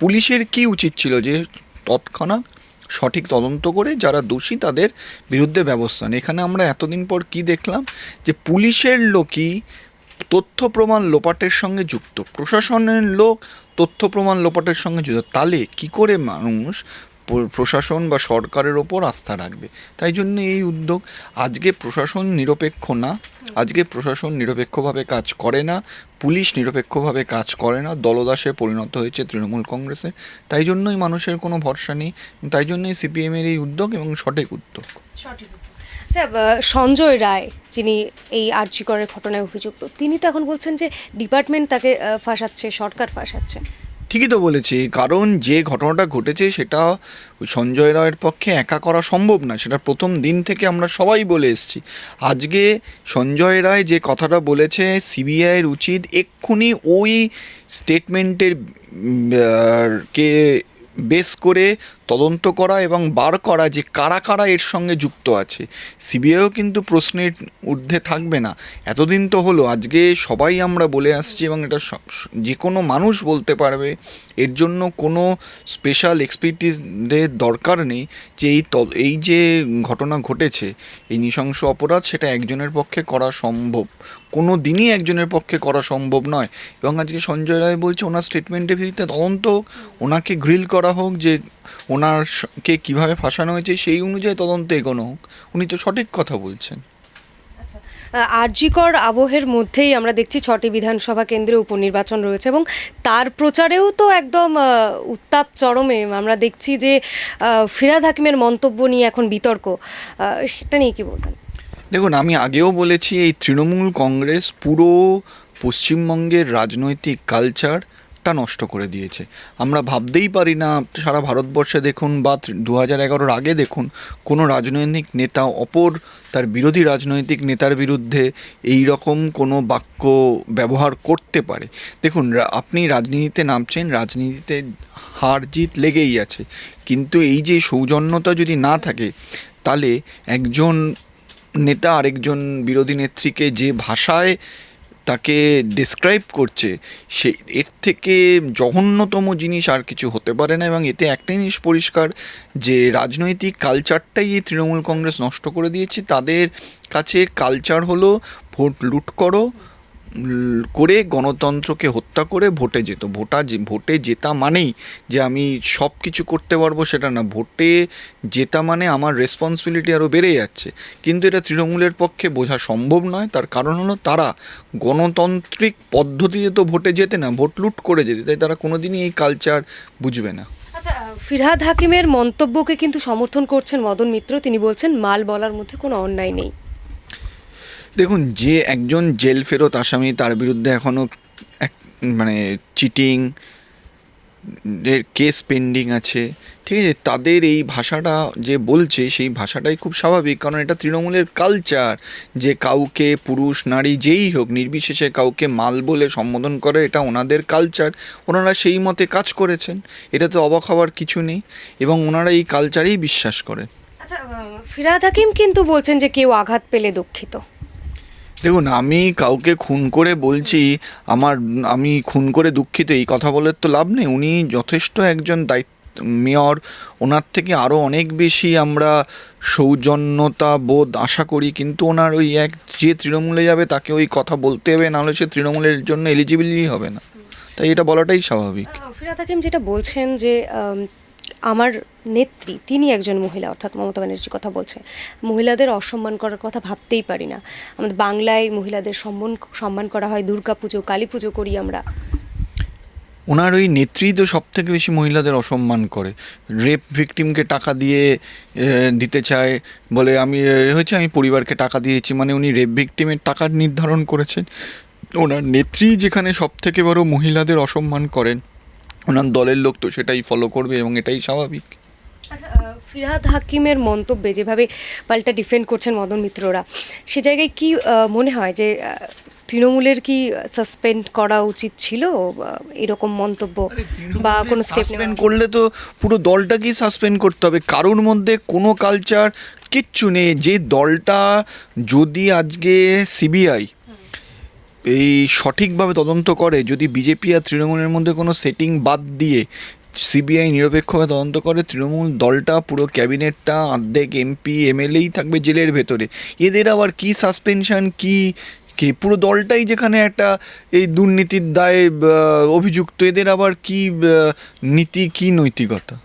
পুলিশের কি উচিত ছিল যে তৎক্ষণাৎ সঠিক তদন্ত করে যারা দোষী তাদের বিরুদ্ধে ব্যবস্থা নেয়। এখানে আমরা এতদিন পর কি দেখলাম যে পুলিশের লোকই তথ্য প্রমাণ লোপাটের সঙ্গে যুক্ত, প্রশাসনের লোক তথ্য প্রমাণ লোপাটের সঙ্গে যুক্ত। তাহলে কি করে মানুষ প্রশাসন বা সরকারের ওপর আস্থা রাখবে? তাই জন্য এই উদ্যোগ। আজকে প্রশাসন নিরপেক্ষ না, আজকে প্রশাসন নিরপেক্ষভাবে কাজ করে না, পুলিশ নিরপেক্ষভাবে কাজ করে না, দলদাসে পরিণত হয়েছে তৃণমূল কংগ্রেসের। তাই জন্যই মানুষের কোনো ভরসা নেই, তাই জন্যই সিপিএমের এই উদ্যোগ এবং সঠিক উদ্যোগ। আচ্ছা, সঞ্জয় রায় যিনি এই আরজি করের ঘটনায় অভিযুক্ত, তিনি তো এখন বলছেন যে ডিপার্টমেন্ট তাকে ফাঁসাচ্ছে, সরকার ফাঁসাচ্ছে। ঠিকই তো বলেছি, কারণ যে ঘটনাটা ঘটেছে সেটা ওই সঞ্জয় রায়ের পক্ষে একা করা সম্ভব না, সেটা প্রথম দিন থেকে আমরা সবাই বলে এসেছি। আজকে সঞ্জয় রায় যে কথাটা বলেছে, সিবিআইয়ের উচিত এক্ষুনি ওই স্টেটমেন্টের কে বেস করে তদন্ত করা এবং বার করা যে কারা কারা এর সঙ্গে যুক্ত আছে। সিবিআইও কিন্তু প্রশ্নের ঊর্ধ্বে থাকবে না। এতদিন তো হলো, আজকে সবাই আমরা বলে আসছি এবং এটা যে কোনো মানুষ বলতে পারবে, এর জন্য কোনো স্পেশাল এক্সপার্টিসদের দরকার নেই যে এই যে ঘটনা ঘটেছে, এই নৃশংস অপরাধ, সেটা একজনের পক্ষে করা সম্ভব, কোনো দিনই একজনের পক্ষে করা সম্ভব নয়। এবং আজকে সঞ্জয় রায় বলছে ওনার স্টেটমেন্টের ভিত্তিতে তদন্ত হোক, ওনাকে গ্রিল করা হোক যে ওনারকে কীভাবে ফাঁসানো হয়েছে, সেই অনুযায়ী তদন্ত এগোনো হোক। উনি তো সঠিক কথা বলছেন। আরজিকর আবহের মধ্যেই আমরা দেখছি 6টি বিধানসভা কেন্দ্রে উপনির্বাচন রয়েছে এবং তার প্রচারেও তো একদম উত্তাপ চরমে। আমরা দেখছি যে ফিরহাদ হাকিমের মন্তব্য নিয়ে এখন বিতর্ক, সেটা নিয়ে কি বলবেন? দেখুন, আমি আগেও বলেছি, এই তৃণমূল কংগ্রেস পুরো পশ্চিমবঙ্গের রাজনৈতিক কালচারটা নষ্ট করে দিয়েছে। আমরা ভাবতেই পারি না, সারা ভারতবর্ষে দেখুন বা 2011 আগে দেখুন, কোনো রাজনৈতিক নেতা অপর তার বিরোধী রাজনৈতিক নেতার বিরুদ্ধে এই রকম কোনো বাক্য ব্যবহার করতে পারে। দেখুন, আপনি রাজনীতিতে নামছেন, রাজনীতিতে হার জিত লেগেই আছে, কিন্তু এই যে সৌজন্যতা যদি না থাকে, তাহলে একজন নেতা আরেকজন বিরোধী নেত্রীকে যে ভাষায় তাকে ডেসক্রাইব করছে, সে এর থেকে জঘন্যতম জিনিস আর কিছু হতে পারে না। এবং এতে একটা জিনিস পরিষ্কার যে রাজনৈতিক কালচারটাই এই তৃণমূল কংগ্রেস নষ্ট করে দিয়েছে। তাদের কাছে কালচার হলো ভোট লুট করে গণতন্ত্রকে হত্যা করে ভোটে যেত। ভোটে জেতা মানেই যে আমি সব কিছু করতে পারবো সেটা না, ভোটে জেতা মানে আমার রেসপন্সিবিলিটি আরও বেড়ে যাচ্ছে। কিন্তু এটা তৃণমূলের পক্ষে বোঝা সম্ভব নয়। তার কারণ হলো তারা গণতান্ত্রিক পদ্ধতিতে তো ভোটে যেতে না, ভোট লুট করে যেতে, তাই তারা কোনোদিনই এই কালচার বুঝবে না। আচ্ছা, ফিরহাদ হাকিমের মন্তব্যকে কিন্তু সমর্থন করছেন মদন মিত্র। তিনি বলছেন মাল বলার মধ্যে কোনো অন্যায় নেই। দেখুন, যে একজন জেল ফেরত আসামি, তার বিরুদ্ধে এখনও চিটিং এর কেস পেন্ডিং আছে, ঠিক আছে, তাদের এই ভাষাটা যে বলছে সেই ভাষাটাই খুব স্বাভাবিক, কারণ এটা তৃণমূলের কালচার যে কাউকে পুরুষ নারী যেই হোক নির্বিশেষে কাউকে মাল বলে সম্বোধন করে, এটা ওনাদের কালচার, ওনারা সেই মতে কাজ করেছেন, এটা তো অবাক হওয়ার কিছু নেই এবং ওনারা এই কালচারেই বিশ্বাস করেন। আচ্ছা, ফিরহাদ হাকিম কিন্তু বলছেন যে কেউ আঘাত পেলে দুঃখিত। দেখুন, আমি কাউকে খুন করে বলছি আমি খুন করে দুঃখিত, এই কথা বলে তো লাভ নেই। উনি যথেষ্ট একজন মেয়র, ওনার থেকে আরও অনেক বেশি আমরা সৌজন্যতা বোধ আশা করি, কিন্তু ওনার ওই যে তৃণমূলে যাবে তাকে ওই কথা বলতে হবে, নাহলে সে তৃণমূলের জন্য এলিজিবিলিটি হবে না, তাই এটা বলাটাই স্বাভাবিক। ফিরহাদ হাকিম যেটা বলছেন যে আমার নেত্রী তিনি একজন মহিলা, অর্থাৎ মমতা ব্যানার্জির কথা বলছে, মহিলাদের অসম্মান করার কথা ভাবতেই পারি না। আমাদের বাংলায় মহিলাদের সম্মান করা হয়, দুর্গা পুজো কালী পুজো করি আমরা। ওনার ওই নেত্রী তো সব থেকে বেশি মহিলাদের অসম্মান করে, রেপ ভিকটিমকে টাকা দিতে চায়, বলে আমি পরিবারকে টাকা দিয়েছি, মানে উনি রেপ ভিকটিমের টাকা নির্ধারণ করেছেন। ওনার নেত্রী যেখানে সব থেকে বড় মহিলাদের অসম্মান করেন, ওনার দলের লোক তো সেটাই ফলো করবে এবং এটাই স্বাভাবিক। আচ্ছা, ফিরহাদ হাকিমের মন্তব্যে যেভাবে পাল্টা ডিফেন্ড করছেন মদন মিত্ররা, সে জায়গায় কি মনে হয় যে তৃণমূলের কি সাসপেন্ড করা উচিত ছিল এরকম মন্তব্য বা কোনো স্টেপ সাসপেন্ড করলে তো পুরো দলটাকেই সাসপেন্ড করতে হবে, কারোর মধ্যে কোনো কালচার কিচ্ছু নেই। যে দলটা যদি আজকে সিবিআই এই সঠিকভাবে তদন্ত করে, যদি বিজেপি আর তৃণমূলের মধ্যে কোনো সেটিং বাদ দিয়ে সিবিআই নিরপেক্ষভাবে তদন্ত করে, তৃণমূল দলটা পুরো ক্যাবিনেটটা অর্ধেক এমপি এমএলএই থাকবে জেলের ভেতরে। এদের আবার কি সাসপেনশন, কি পুরো দলটাই যেখানে একটা এই দুর্নীতির দায়ে অভিযুক্ত, এদের আবার কি নীতি, কি নৈতিকতা?